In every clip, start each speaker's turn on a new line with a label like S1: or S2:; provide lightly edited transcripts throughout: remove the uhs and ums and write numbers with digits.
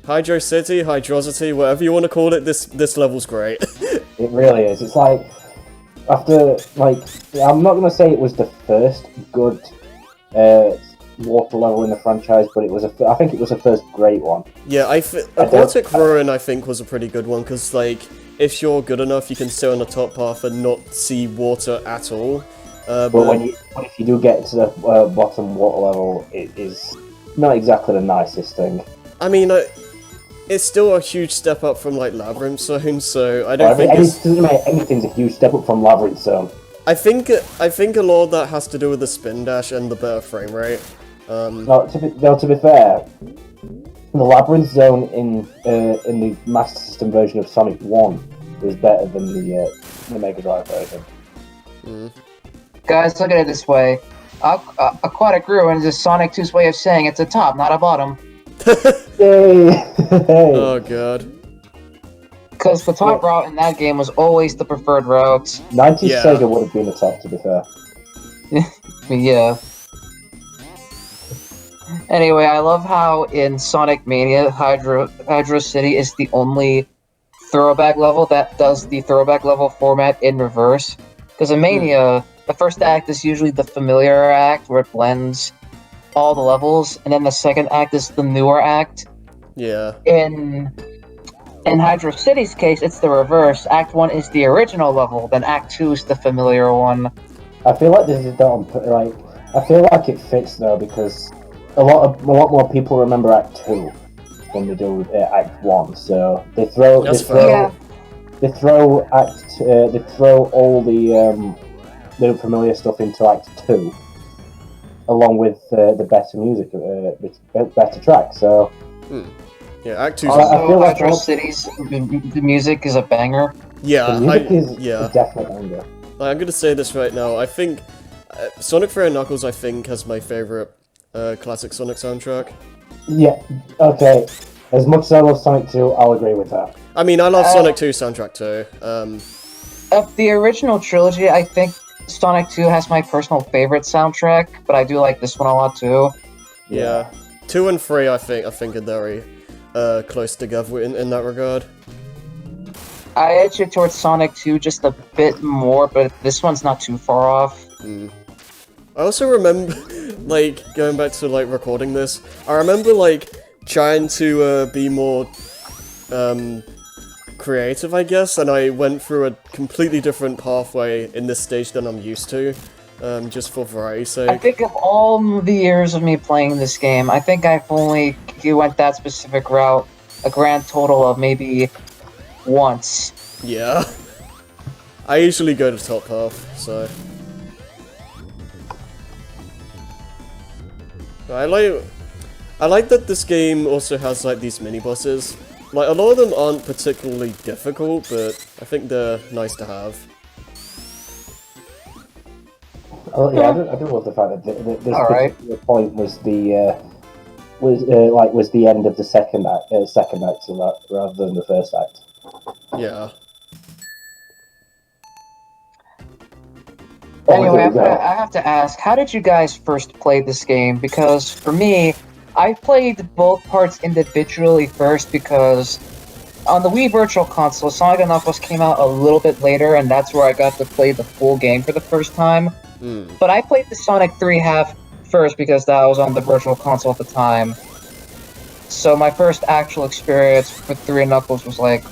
S1: Hydro City, Hydrosity, whatever you want to call it, this level's great.
S2: It really is. It's like, after, like, I'm not going to say it was the first good water level in the franchise, but I think it was the first great one.
S1: Yeah, Aquatic Ruin, I think, was a pretty good one, because, like, if you're good enough, you can stay on the top path and not see water at all.
S2: But if you do get to the bottom water level, it is not exactly the nicest thing.
S1: I mean, it's still a huge step up from, like, Labyrinth Zone, so I don't think
S2: anything's a huge step up from Labyrinth Zone.
S1: I think a lot of that has to do with the spin dash and the better frame rate.
S2: No, to be fair, the Labyrinth Zone in the Master System version of Sonic 1 is better than the Mega Drive version.
S1: Mm.
S3: Guys, look at it this way. Aquatic Ruin is Sonic 2's way of saying it's a top, not a bottom.
S2: Yay!
S1: Oh god.
S3: Because the top route in that game was always the preferred route.
S2: 90s Sega would have been the top, to be fair.
S3: Yeah. Anyway, I love how in Sonic Mania, Hydro City is the only throwback level that does the throwback level format in reverse. Because in Mania, the first act is usually the familiar act, where it blends all the levels, and then the second act is the newer act.
S1: Yeah.
S3: In Hydro City's case, it's the reverse. Act 1 is the original level, then Act 2 is the familiar one.
S2: I feel like this is done, like, I feel like it fits though, because a lot more people remember Act 2 than they do Act 1, so they throw all the familiar stuff into Act 2, along with the better music, better track. So,
S1: yeah, Act 2.
S3: Also, I feel like Hydro City's the music is a banger.
S1: Yeah,
S2: the music is definitely a banger.
S1: I'm gonna say this right now. I think Sonic 3 and Knuckles, I think, has my favorite classic Sonic soundtrack.
S2: Yeah. Okay. As much as I love Sonic 2, I'll agree with that.
S1: I mean, I love Sonic 2 soundtrack too.
S3: Of the original trilogy, I think Sonic 2 has my personal favorite soundtrack, but I do like this one a lot too.
S1: Yeah. 2 and 3, I think are very close together in that regard.
S3: I edge it towards Sonic 2 just a bit more, but this one's not too far off.
S1: I also remember, like, going back to, like, recording this, I remember, like, trying to be more creative, I guess, and I went through a completely different pathway in this stage than I'm used to, just for variety's sake.
S3: I think of all the years of me playing this game, I think I've only went that specific route a grand total of maybe once.
S1: Yeah. I usually go to top half, so... I like that this game also has, like, these mini-bosses. Like, a lot of them aren't particularly difficult, but I think they're nice to have.
S2: Oh yeah, I do love the fact that this particular point was was the end of the second act rather than the first act.
S1: Yeah.
S3: Anyway, I have to ask, how did you guys first play this game? Because for me, I played both parts individually first because on the Wii Virtual Console, Sonic & Knuckles came out a little bit later, and that's where I got to play the full game for the first time. But I played the Sonic 3 half first because that was on the Virtual Console at the time. So my first actual experience with 3 and Knuckles was like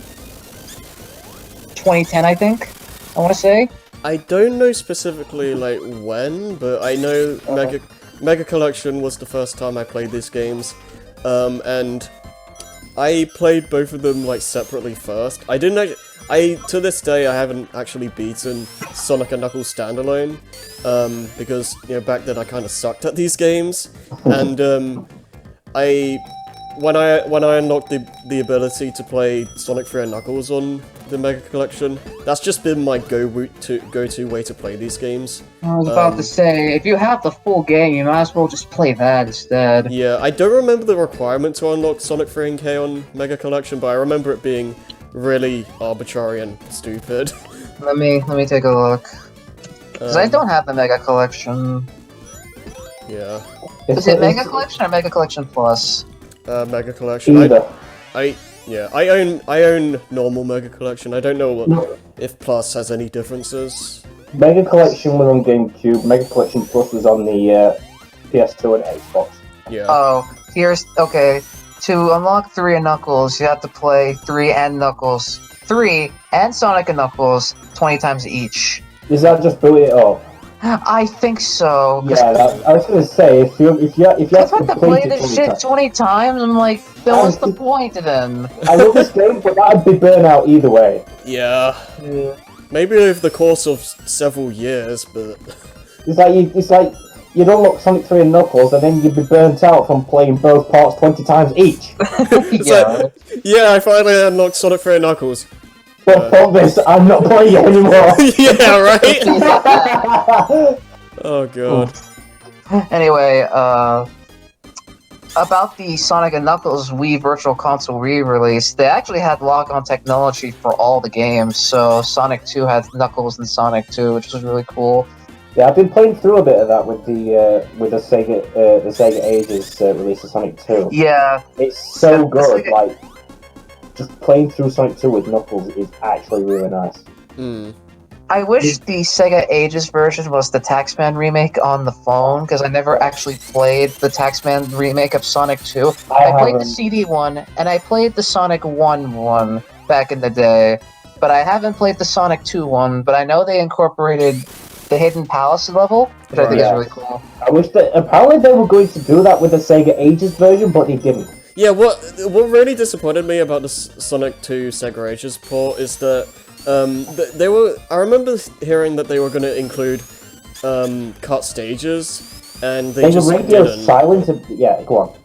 S3: 2010, I think, I want to say.
S1: I don't know specifically, like, when, but I know Mega Collection was the first time I played these games, and I played both of them, like, separately first. To this day, I haven't actually beaten Sonic & Knuckles standalone, because, you know, back then I kind of sucked at these games, and, when I unlocked the ability to play Sonic 3 and Knuckles on the Mega Collection, that's just been my go-to way to play these games.
S3: I was about to say, if you have the full game, you might as well just play that instead.
S1: Yeah, I don't remember the requirement to unlock Sonic 3 and K on Mega Collection, but I remember it being really arbitrary and stupid.
S3: Let me take a look. Because I don't have the Mega Collection.
S1: Yeah.
S3: Is it Mega Collection or Mega Collection Plus?
S1: Mega Collection.
S2: Either.
S1: I own normal Mega Collection. I don't know if Plus has any differences.
S2: Mega Collection was on GameCube. Mega Collection Plus was on the PS2 and Xbox.
S1: Yeah.
S3: Oh, okay. To unlock 3 and Knuckles, you have to play 3 and Knuckles. 3 and Sonic and Knuckles 20 times each.
S2: Is that just boot it up?
S3: I think so.
S2: Yeah, I was gonna say if you have
S3: I've
S2: to
S3: had to
S2: complete
S3: play
S2: it
S3: this
S2: 20
S3: shit
S2: times.
S3: 20 times. I'm like, then what's the point then?
S2: I love this game, but that'd be burnout either way.
S1: Yeah. Maybe over the course of several years, but
S2: It's like you'd unlock Sonic 3 and Knuckles, and then you'd be burnt out from playing both parts 20 times each.
S1: Yeah, I finally unlocked Sonic 3 and Knuckles.
S2: Well, fuck this, I'm not playing it anymore.
S1: Yeah, right? Oh god.
S3: Anyway, about the Sonic and Knuckles Wii Virtual Console re-release, they actually had lock-on technology for all the games, so Sonic 2 had Knuckles and Sonic 2, which was really cool.
S2: Yeah, I've been playing through a bit of that with the Sega Ages release of Sonic 2.
S3: Yeah.
S2: It's so good, like, just playing through Sonic 2 with Knuckles is actually really nice.
S3: I wish the Sega Ages version was the Taxman remake on the phone, because I never actually played the Taxman remake of Sonic 2. I played the CD one, and I played the Sonic 1 one back in the day, but I haven't played the Sonic 2 one, but I know they incorporated the Hidden Palace level, which I think is really cool.
S2: I wish that, apparently they were going to do that with the Sega Ages version, but they didn't.
S1: Yeah, what really disappointed me about the Sonic 2 Sega Ages port is that they were. I remember hearing that they were going to include cut stages, and they just didn't.
S2: Silent. Yeah, go on.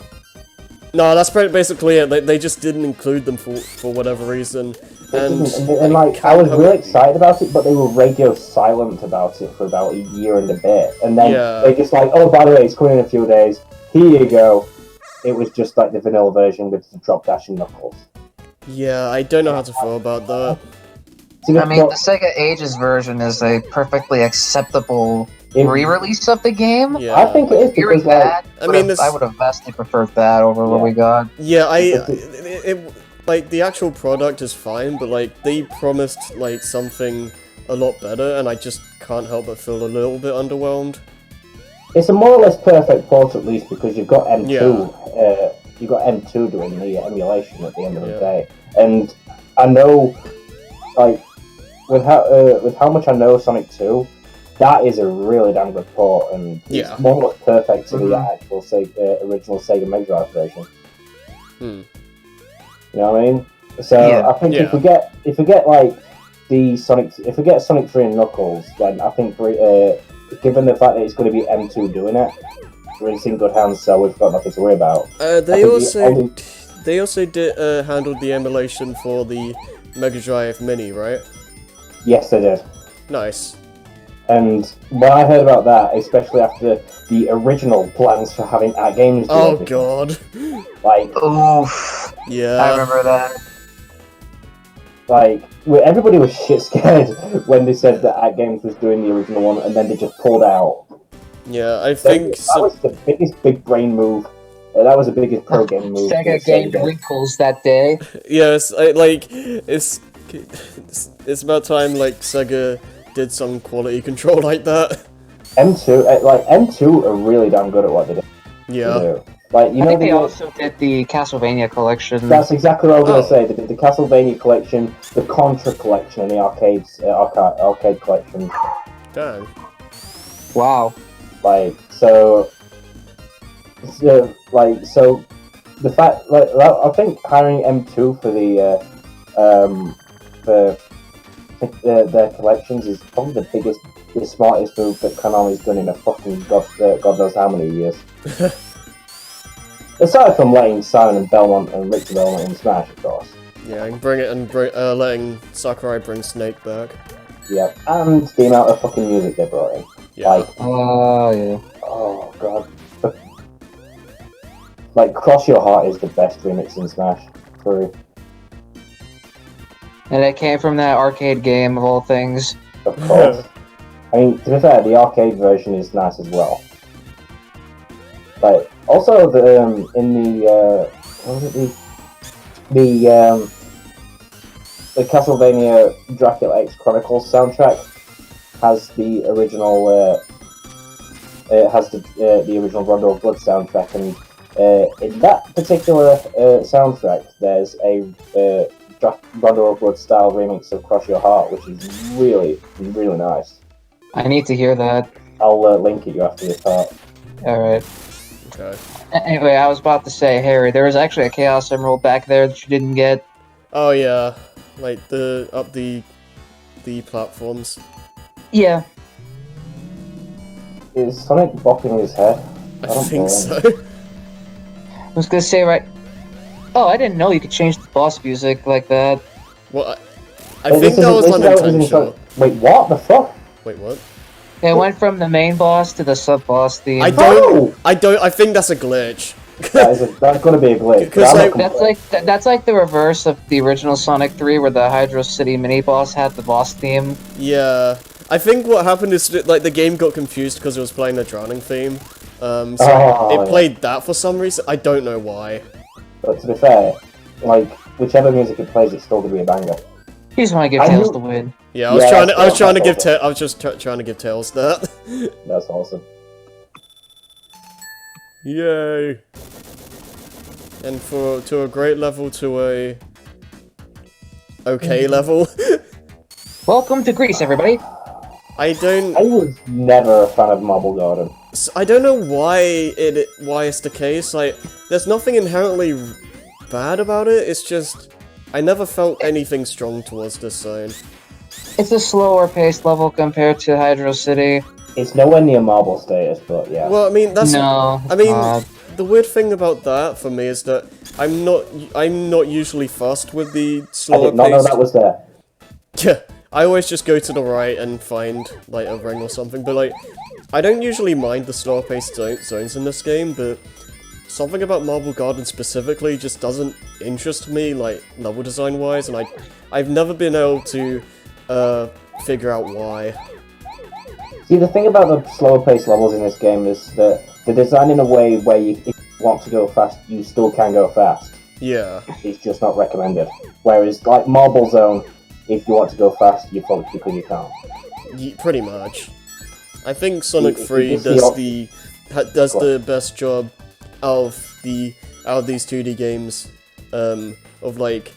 S1: No, that's basically it. They just didn't include them for whatever reason. And
S2: like I was really excited about it, but they were radio silent about it for about a year and a bit, and then they just like, oh, by the way, it's coming in a few days. Here you go. It was just like the vanilla version with the drop dash and Knuckles.
S1: Yeah, I don't know how to feel about that.
S3: I mean, the Sega Ages version is a perfectly acceptable re-release of the game.
S1: Yeah.
S2: I think it is because
S3: I would have vastly preferred that over what we got.
S1: Yeah, like the actual product is fine, but like they promised like something a lot better, and I just can't help but feel a little bit underwhelmed.
S2: It's a more or less perfect port at least because you've got M2. You've got M2 doing the emulation at the end of the day, and I know, like, with how much I know Sonic 2, that is a really damn good port, and it's more or less perfect to the actual original Sega Mega Drive version. You know what I mean? So I think if we get like the Sonic, if we get Sonic 3 and Knuckles, then I think given the fact that it's going to be M2 doing it, we're in good hands. So we've got nothing to worry about.
S1: They also did handled the emulation for the Mega Drive Mini, right?
S2: Yes, they did.
S1: Nice.
S2: And when I heard about that, especially after the original plans for having At Games do
S1: oh
S2: everything,
S1: god.
S2: Like,
S3: oof.
S1: Yeah.
S3: I remember that.
S2: Like, everybody was shit scared when they said that At Games was doing the original one, and then they just pulled out.
S1: Yeah, I think
S2: that was the biggest big brain move. That was the biggest pro game move.
S3: Sega gained wrinkles that day.
S1: Yes, it's about time like Sega did some quality control like that.
S2: M2 are really damn good at what they do.
S1: Yeah.
S2: Like, you
S3: I
S2: know,
S3: think they also did the Castlevania collection.
S2: That's exactly what I was going to say. They did the Castlevania collection, the Contra collection, and the arcade collection.
S1: Damn.
S3: Wow.
S2: So the fact, I think hiring M2 for their collections is probably the smartest move that Konami's done in a fucking god knows how many years. Aside from letting Simon and Belmont and Richard Belmont in Smash, of course.
S1: Yeah, and letting Sakurai bring Snake back.
S2: Yeah, and the amount of fucking music they brought in.
S1: Yeah.
S2: Oh god. Like, Cross Your Heart is the best remix in Smash. True.
S3: And it came from that arcade game of all things.
S2: Of course. I mean, to be fair, the arcade version is nice as well. Like, also, the Castlevania Dracula X Chronicles soundtrack has the original. It has the original Rondo of Blood soundtrack, and in that particular soundtrack, there's a Rondo of Blood style remix of Cross Your Heart, which is really, really nice.
S3: I need to hear that.
S2: I'll link it you after this part.
S3: Alright.
S1: Okay.
S3: Anyway, I was about to say, Harry, there was actually a Chaos Emerald back there that you didn't get.
S1: Oh yeah, like up the platforms.
S3: Yeah.
S2: Is Sonic bopping his head?
S1: I think so.
S3: I was gonna say, right... Oh, I didn't know you could change the boss music like that.
S1: Well, I think that was unintentional.
S2: Wait, what the fuck?
S1: Wait, what?
S3: It went from the main boss to the sub-boss theme.
S1: I think that's a glitch.
S2: That's gonna be a glitch.
S3: That's like the reverse of the original Sonic 3, where the Hydro City mini-boss had the boss theme.
S1: Yeah. I think what happened is, like, the game got confused because it was playing the Drowning theme. It played that for some reason. I don't know why.
S2: But to be fair, like, whichever music it plays, it's still gonna be a banger.
S3: You just want to give Tails the win.
S1: Yeah, I was just trying to give Tails that.
S2: That's awesome.
S1: Yay! And to a great level to a okay level.
S3: Welcome to Greece, everybody.
S1: I
S2: was never a fan of Marble Garden.
S1: I don't know why it's the case. Like, there's nothing inherently bad about it. It's just I never felt anything strong towards this zone.
S3: It's a slower paced level compared to Hydro City.
S2: It's nowhere near Marble status, but yeah.
S1: Well, I mean that's
S3: not.
S1: The weird thing about that for me is that I'm not usually fussed with the slower
S2: I did not know that was there.
S1: Yeah, I always just go to the right and find like a ring or something. But like, I don't usually mind the slower paced zones in this game, but something about Marble Garden specifically just doesn't interest me, like level design wise, and I've never been able to figure out why.
S2: See, the thing about the slower paced levels in this game is that they're designed in a way where if you want to go fast, you still can go fast.
S1: Yeah.
S2: It's just not recommended. Whereas, like Marble Zone, if you want to go fast, you probably because you can't.
S1: Pretty much. I think Sonic 3 does the best job out of these 2D games, of like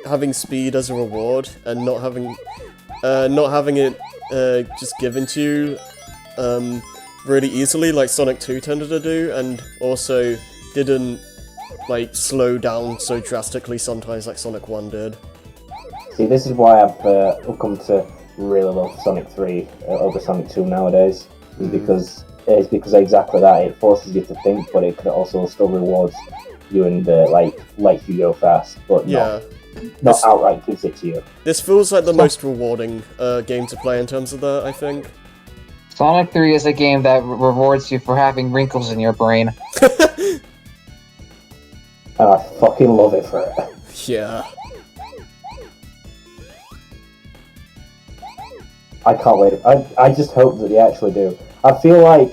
S1: having speed as a reward and not having it just given to you really easily like Sonic 2 tended to do, and also didn't like slow down so drastically sometimes like Sonic 1 did.
S2: See, this is why I've come to really love Sonic 3 over Sonic 2 nowadays. Because it's because exactly that. It forces you to think, but it also still rewards you and lets you go fast, but not outright gives it to you. This
S1: feels like the most rewarding game to play in terms of that, I think.
S3: Sonic 3 is a game that rewards you for having wrinkles in your brain.
S2: And I fucking love it for it.
S1: Yeah.
S2: I can't wait. I just hope that they actually do. I feel like,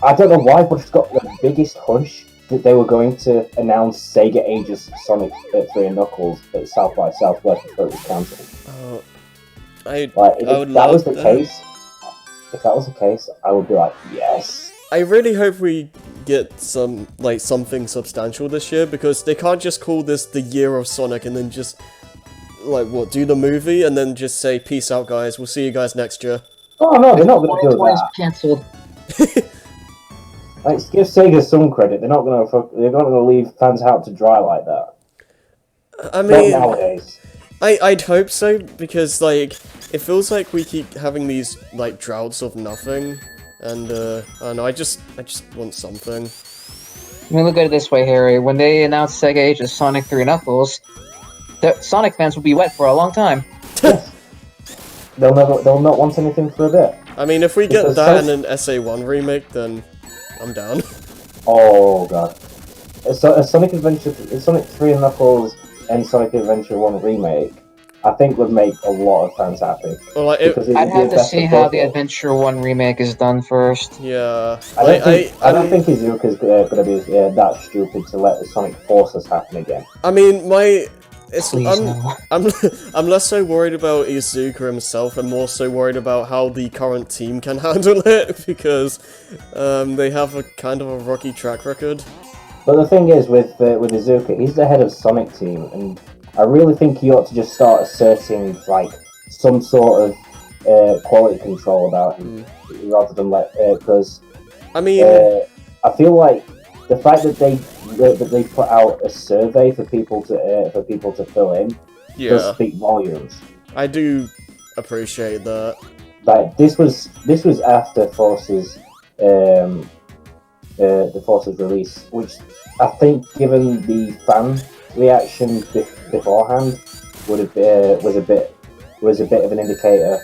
S2: I don't know why, but I've got the biggest hunch that they were going to announce Sega Ages Sonic 3 and Knuckles at South by Southwest before it was cancelled.
S1: If that was
S2: the case, I would be like, yes.
S1: I really hope we get something substantial this year, because they can't just call this the year of Sonic and then just do the movie and then just say peace out, guys. We'll see you guys next year.
S2: Oh no, they're not going to do that.
S3: Cancelled.
S2: Give Sega some credit. They're not going to leave fans out to dry like that.
S1: I mean,
S2: not nowadays.
S1: I'd hope so, because it feels like we keep having these droughts of nothing, and I don't know, I just want something.
S3: I mean, look at it this way, Harry. When they announced Sega Ages Sonic 3 Knuckles, the Sonic fans will be wet for a long time.
S2: Yes. They'll not want anything for a bit.
S1: I mean, if we get that and an SA1 remake, then I'm down.
S2: Oh god. A Sonic 3 and Knuckles and Sonic Adventure 1 remake I think would make a lot of fans happy.
S1: Well, like,
S3: I'd have to see how the Adventure 1 remake is done first.
S1: Yeah.
S2: I don't think Izuka's going to be that stupid to let the Sonic Forces happen again.
S1: I mean,
S3: Please, no.
S1: I'm less so worried about Izuka himself and more so worried about how the current team can handle it, because they have a kind of a rocky track record.
S2: But the thing is, with Izuka, he's the head of Sonic Team, and I really think he ought to just start asserting like some sort of quality control about him, rather than because
S1: I mean,
S2: I feel like the fact that they put out a survey for people to fill in does speak volumes.
S1: I do appreciate that.
S2: Like this was after Force's the Force's release, which I think, given the fan reaction beforehand, was a bit of an indicator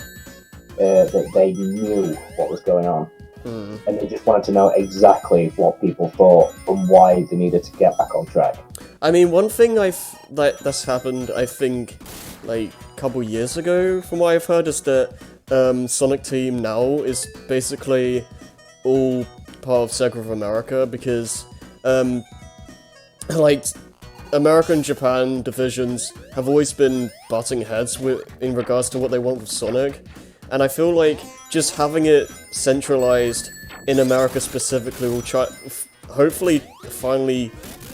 S2: that they knew what was going on, and they just wanted to know exactly what people thought and why they needed to get back on track.
S1: I mean, one thing that's happened, I think, like a couple years ago, from what I've heard, is that Sonic Team now is basically all part of Sega of America, because like America and Japan divisions have always been butting heads in regards to what they want with Sonic, and I feel like just having it centralized in America specifically will hopefully finally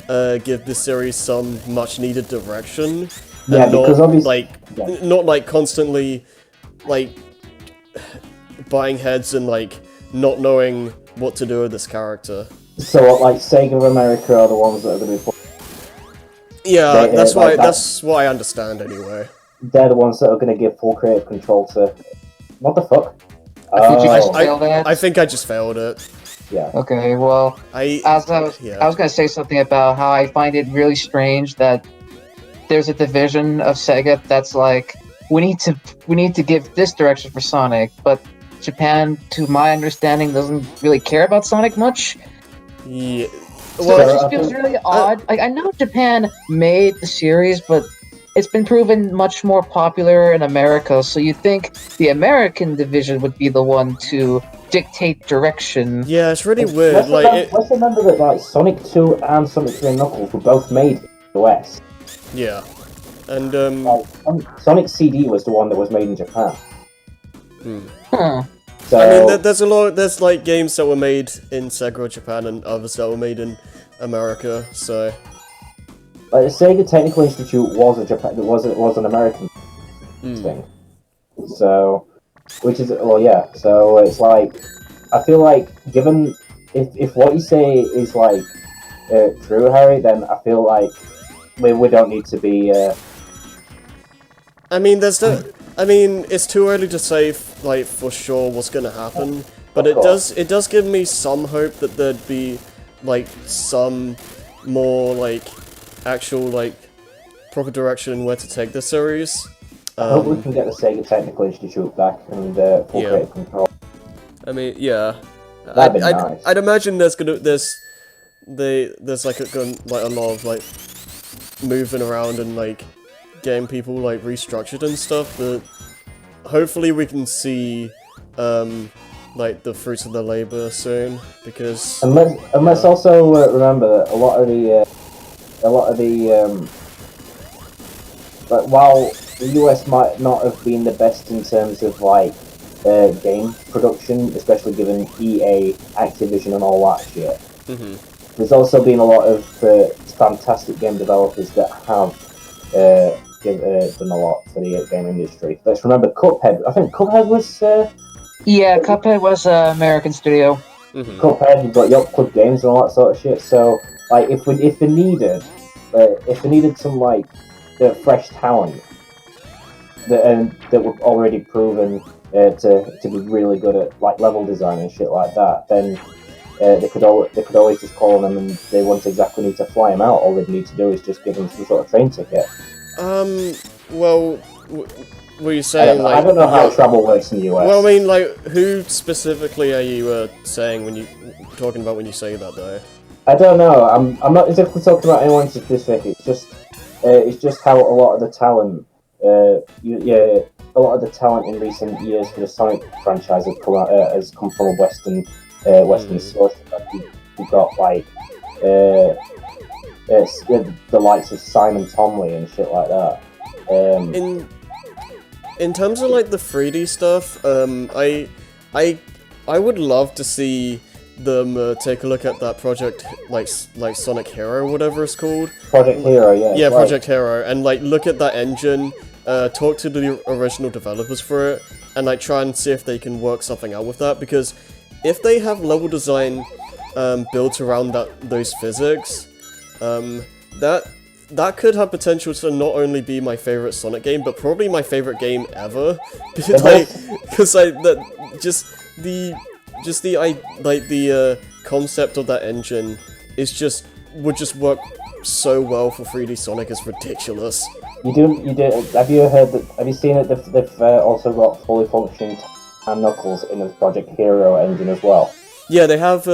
S1: give this series some much needed direction.
S2: Yeah,
S1: and
S2: because
S1: obviously, not like constantly like buying heads and like not knowing what to do with this character.
S2: So, like, Sega of America are the ones that are going to be...
S1: Yeah, that's what I understand anyway.
S2: They're the ones that are going to give full creative control to... What the fuck?
S1: I think I just failed it.
S2: Yeah.
S3: Okay, well, I was going to say something about how I find it really strange that there's a division of Sega that's like, we need to give this direction for Sonic, but Japan, to my understanding, doesn't really care about Sonic much.
S1: Yeah.
S3: So it just feels really odd. Like, I know Japan made the series, but it's been proven much more popular in America, so you'd think the American division would be the one to dictate direction.
S1: Yeah, it's really weird.
S2: Let's remember that like Sonic 2 and Sonic 3 and Knuckles were both made in the US.
S1: Yeah. And
S2: Sonic CD was the one that was made in Japan.
S3: Huh.
S2: So,
S1: I mean, there's like games that were made in Sega Japan and others that were made in America. So,
S2: like, the Sega Technical Institute was an American thing. So, which is So it's like, I feel like, given if what you say is like true, Harry, then I feel like we don't need to be.
S1: I mean, it's too early to say like for sure what's gonna happen, but it does give me some hope that there'd be like some more like actual like proper direction in where to take the series.
S2: I hope we can get the Sega Technical Institute back and full creative control.
S1: I mean, yeah,
S2: That'd be nice.
S1: I'd imagine there's like a lot of like moving around and like getting people like restructured and stuff, but hopefully we can see like the fruits of the labor soon, because
S2: let's also remember that a lot of the like, while the US might not have been the best in terms of like game production, especially given EA, Activision and all that shit, there's also been a lot of fantastic game developers that have done a lot for the game industry. Let's remember Cuphead. I think Cuphead was...
S3: Cuphead was an American studio.
S2: Cuphead, you've got Yacht Club Games and all that sort of shit. So, like, if they needed some, like, fresh talent that were already proven to be really good at, like, level design and shit like that, then they could always just call on them, and they wouldn't exactly need to fly them out. All they'd need to do is just give them some sort of train ticket.
S1: Well, were you saying
S2: I don't know how travel works in the US.
S1: Well, I mean, like, who specifically are you saying when you say that, though?
S2: I don't know. I'm not exactly talking about anyone specific. It's just how a lot of the talent yeah, a lot of the talent in recent years for the Sonic franchise has come from a Western source. Like you've got like it's the likes of Simon Tomley and shit like that.
S1: In terms of like the 3D stuff, I would love to see them take a look at that project, like Sonic Hero, whatever it's called.
S2: Project Hero, yeah.
S1: Yeah, Project Hero, and like look at that engine, talk to the original developers for it, and like try and see if they can work something out with that. Because if they have level design built around those physics, that could have potential to not only be my favorite Sonic game, but probably my favorite game ever. Because the concept of that engine would just work so well for 3D Sonic. It's ridiculous.
S2: You do. Have you heard that? Have you seen it? They've also got fully functioning and Knuckles in the Project Hero engine as well.
S1: Yeah, they have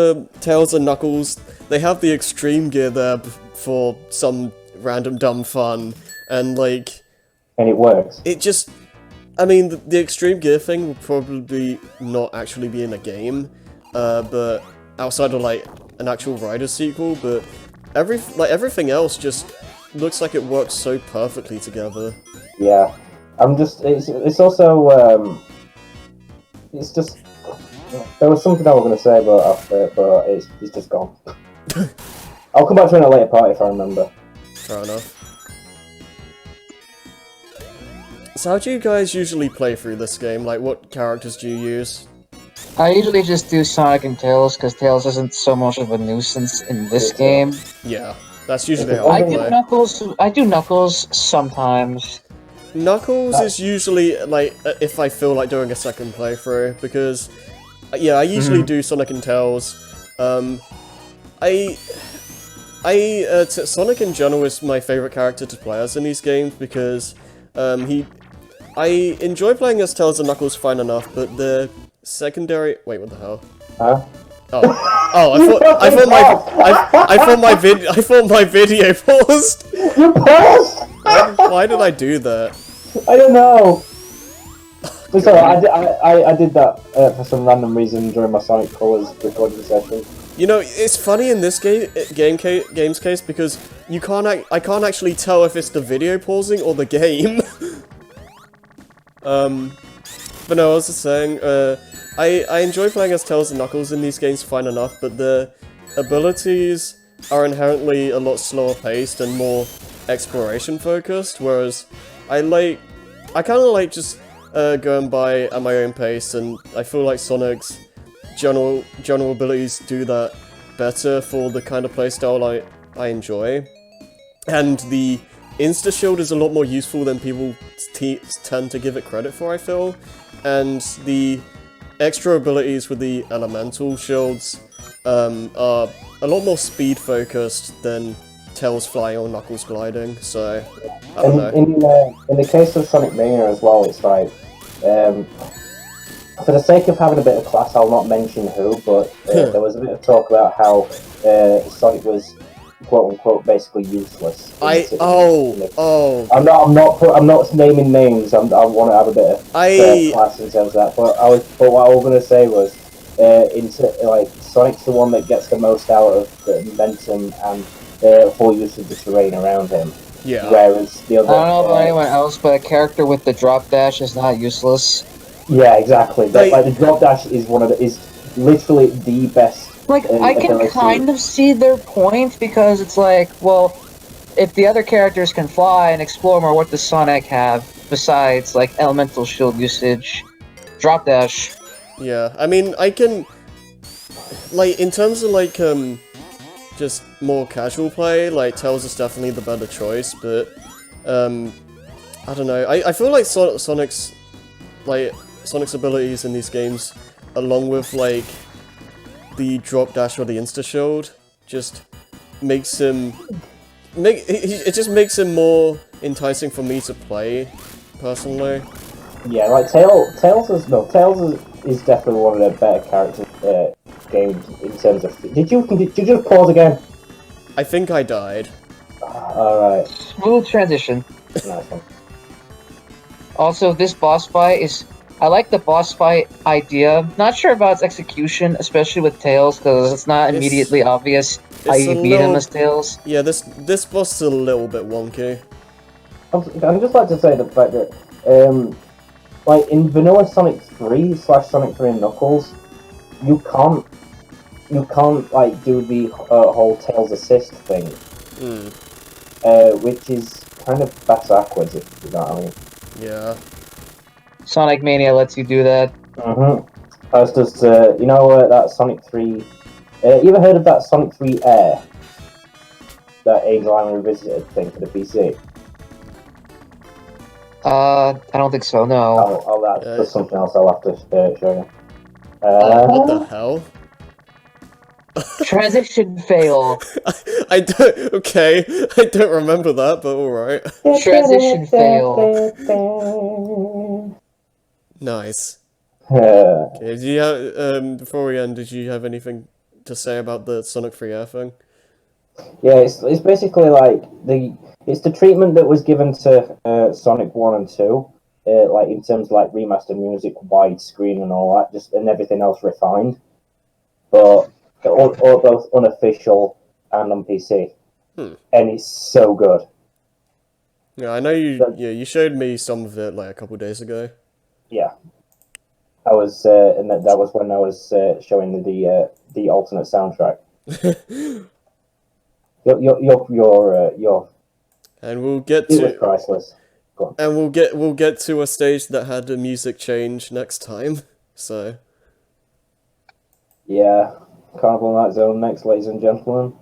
S1: Tails and Knuckles. They have the extreme gear there for some random dumb fun, and like...
S2: And it works.
S1: It just... I mean, the extreme gear thing will probably not actually be in a game, but outside of like an actual Riders sequel, but everything else just looks like it works so perfectly together.
S2: Yeah. It's also, it's just... There was something I was going to say but it's just gone. I'll come back to it in a later part if I remember.
S1: Fair enough. So how do you guys usually play through this game? Like, what characters do you use?
S3: I usually just do Sonic and Tails, because Tails isn't so much of a nuisance in this game.
S1: Yeah, that's usually how I play.
S3: I do Knuckles sometimes.
S1: Knuckles is usually, like, if I feel like doing a second playthrough, because... Yeah, I usually do Sonic and Tails. Sonic in general is my favorite character to play as in these games because I enjoy playing as Tails and Knuckles fine enough, but the secondary... Wait, what the hell?
S2: Huh?
S1: I thought my video paused.
S2: You paused?
S1: Why did I do that?
S2: I don't know. Sorry, I did that for some random reason during my Sonic Colors recording session.
S1: You know, it's funny in this game's case because I can't actually tell if it's the video pausing or the game. But no, I was just saying, I enjoy playing as Tails and Knuckles in these games fine enough, but the abilities are inherently a lot slower paced and more exploration focused, whereas I kind of like just going by at my own pace, and I feel like Sonic's general abilities do that better for the kind of playstyle I enjoy. And the Insta-Shield is a lot more useful than people tend to give it credit for, I feel. And the extra abilities with the Elemental Shields are a lot more speed-focused than Tails flying or Knuckles gliding, so I don't know.
S2: In the case of Sonic Mania as well, it's like, for the sake of having a bit of class, I'll not mention who, but there was a bit of talk about how Sonic was quote-unquote basically useless. I'm not naming names. I want to have a bit of class in terms of that. But what I was going to say was, Sonic's the one that gets the most out of the momentum and full use of the terrain around him.
S1: Yeah.
S2: Whereas the other,
S3: I don't know about anyone else, but a character with the drop dash is not useless.
S2: Yeah, exactly. The drop dash is is literally the best.
S3: Like, I can kind of see their point, because it's like, well, if the other characters can fly and explore more, what does Sonic have besides, like, elemental shield usage? Drop dash.
S1: Yeah, I mean, I can... Like, in terms of, like, just more casual play, like, Tails is definitely the better choice, but, I don't know. I feel like Sonic's abilities in these games, along with, like, the drop dash or the insta shield, just makes him it just makes him more enticing for me to play, personally.
S2: Yeah, like Tails is definitely one of the better characters games in terms of. Did you just pause again?
S1: I think I died.
S2: All right.
S3: Smooth transition.
S2: Nice one.
S3: Also, this boss fight is. I like the boss fight idea. Not sure about its execution, especially with Tails, because it's not
S1: It's
S3: immediately obvious how
S1: it's a
S3: you beat him
S1: little
S3: as Tails.
S1: yeah. This boss is a little bit wonky.
S2: I'd just like to say the fact that, like in vanilla Sonic 3 / Sonic 3 and Knuckles, you can't like do the whole Tails assist thing, which is kind of backwards, if you know what I mean.
S1: Yeah.
S3: Sonic Mania lets you do that.
S2: That's just you know that Sonic 3. You ever heard of that Sonic 3 Air? That Angel Island Revisited thing for the PC.
S3: I don't think so. No.
S2: That's something else I'll have to show you.
S1: What the hell?
S3: Transition fail.
S1: I don't. Okay, I don't remember that, but all right.
S3: Transition fail.
S1: Nice.
S2: Yeah,
S1: Okay, do you have before we end? Did you have anything to say about the Sonic 3 Air thing?
S2: it's basically like it's the treatment that was given to Sonic 1 and 2, like in terms of like remastered music, widescreen and all that, just and everything else refined, but all both unofficial and on PC, and it's so good.
S1: Yeah, I know you. Yeah, you showed me some of it like a couple days ago.
S2: Yeah, I was, and that was when I was showing the alternate soundtrack. Your
S1: And we'll get
S2: it was
S1: to
S2: priceless. Go on.
S1: and we'll get to a stage that had a music change next time. So
S2: Yeah, Carnival Night Zone next, ladies and gentlemen.